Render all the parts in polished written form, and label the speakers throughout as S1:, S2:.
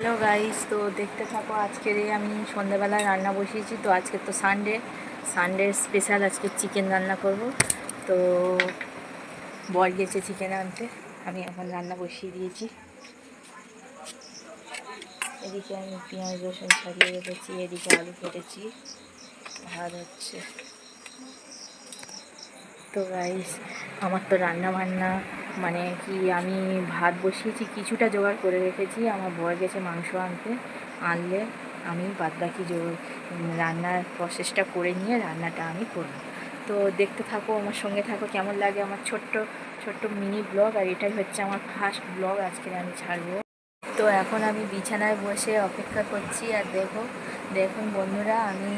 S1: Hello guys, তো দেখতে থাকো। আজকের আমি সন্ধ্যাবেলা রান্না বসিয়েছি। তো আজকে তো সানডে স্পেশাল আজকে চিকেন রান্না করব। তো বর গেছে চিকেন আনতে, আমি এখন রান্না বসিয়ে দিয়েছি। এদিকে আমি পেঁয়াজ রসুন ছাড়িয়ে রেখেছি, এদিকে আলু কেটেছি, ভাত হচ্ছে। তো গাইস, আমার তো রান্না বান্না মানে কি, আমি ভাত বসিয়েছি, কিছুটা জোগাড় করে রেখেছি। আমার বর গেছে মাংস আনলে আমি বাদবাকি রান্নার প্রসেসটা করে নিয়ে রান্নাটা আমি করব। তো দেখতে থাকো, আমার সঙ্গে থাকো। কেমন লাগে আমার ছোট্ট ছোট্ট মিনি ব্লগ, আর এটাই হচ্ছে আমার ফার্স্ট ব্লগ আজকে আমি ছাড়বো। তো এখন আমি বিছানায় বসে অপেক্ষা করছি। আর দেখুন বন্ধুরা, আমি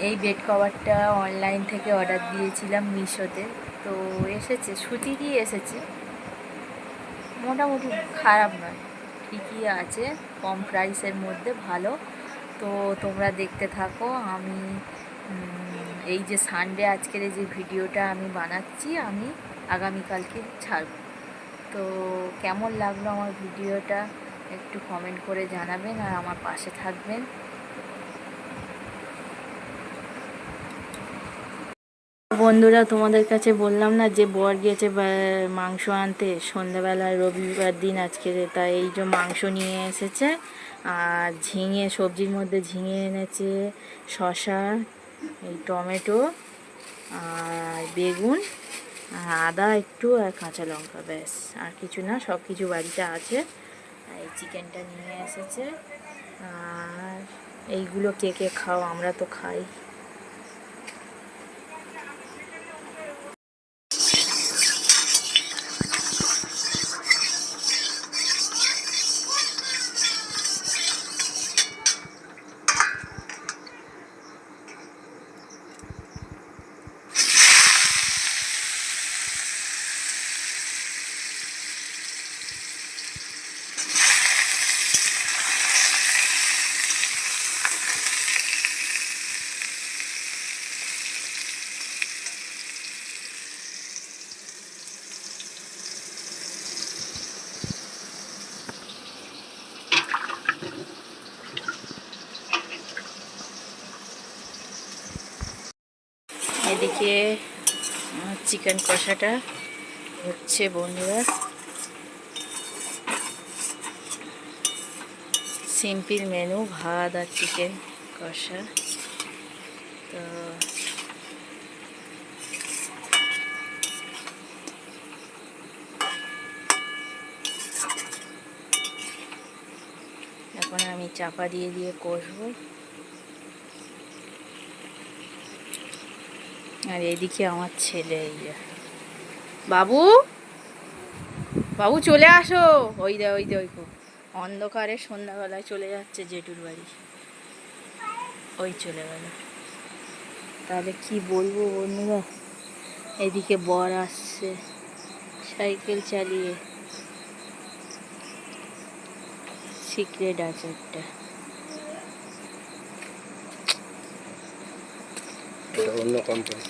S1: এই বেড কভারটা অনলাইন থেকে অর্ডার দিয়েছিলাম মিশোতে। তো এসেছে, সুতিরই এসেছে, মোটামুটি খারাপ নয়, ঠিকই আছে, কম প্রাইসের মধ্যে ভালো। তো তোমরা দেখতে থাকো। আমি এই যে সানডে আজকের এই যে ভিডিওটা আমি বানাচ্ছি, আমি আগামীকালকে ছাড়ব। তো কেমন লাগলো আমার ভিডিওটা একটু কমেন্ট করে জানাবেন, আর আমার পাশে থাকবেন। বন্ধুরা, তোমাদের কাছে বললাম না যে বর গিয়েছে মাংস আনতে সন্ধ্যাবেলায়, রবিবার দিন আজকে। তাই এই যে মাংস নিয়ে এসেছে, আর ঝিঙে, সবজির মধ্যে ঝিঙে এনেছে, শসা, এই টমেটো, আর বেগুন, আর আদা একটু, আর কাঁচা লঙ্কা, ব্যাস, আর কিছু না, সব কিছু বাড়িতে আছে। আর এই চিকেনটা নিয়ে এসেছে। আর এইগুলো কে কে খাও? আমরা তো খাই। এদিকে চিকেন কষাটা হচ্ছে বন্ধুরা। সিম্পল মেনু, ভাত আর চিকেন কষা। তো এখন আমি চাপা দিয়ে দিয়ে কষবো। আর এদিকে আমার ছেলে, এই যে বাবু, বাবু চলে আসো। ওই অন্ধকারে সন্ধ্যাবেলায় চলে যাচ্ছে জেঠুর বাড়ি, ওই চলে গেল। তাহলে কি বলবো বন্ধুরা, এদিকে বর আসছে সাইকেল চালিয়ে, সিক্রেট আছে একটা।
S2: এটা অন্য কোম্পানি।